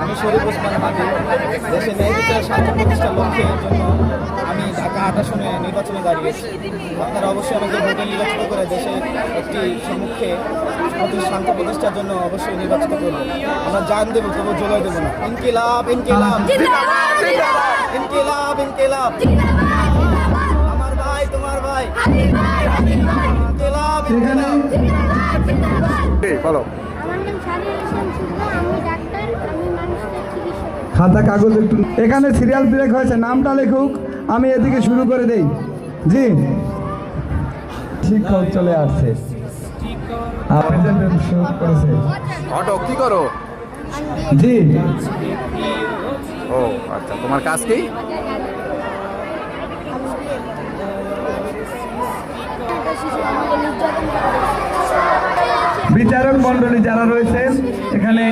আমি শরীফ ওসমান হাদি দেশে ন্যায় বিচার শান্তি প্রতিষ্ঠার লক্ষ্যের জন্য আমি ঢাকা ৮ আসনে নির্বাচনে দাঁড়িয়েছি। আপনারা অবশ্যই আমাকে ভোটে নির্বাচিত করে দেশে একটি সম্মুখে শান্তি প্রতিষ্ঠার জন্য অবশ্যই নির্বাচিত করবো। আমরা জান দেবো, তবু জোলাই দেবো না। ইনকিলাব ইনকিলাব ইনকিলাব ইনকিলাব, আমার ভাই তোমার ভাই, ইনকিলাব ইনকিলাব। বলো। আমার নাম শাহরিয়ার ইসলাম শুভ্র, আমি ডাক্তার, আমি মানুষের চিকিৎসক। খাতা কাগজ একটু এখানে সিরিয়াল ব্রেক হয়েছে, নামটা লেখুক, আমি এদিকে শুরু করে দেই। জি, শিক্ষক চলে আসছে, শুরু করেছে। অটো কি করো? জি, ও আচ্ছা, তোমার কাজ কি? বিচারক মন্ডলী যারা রয়েছেন এখানে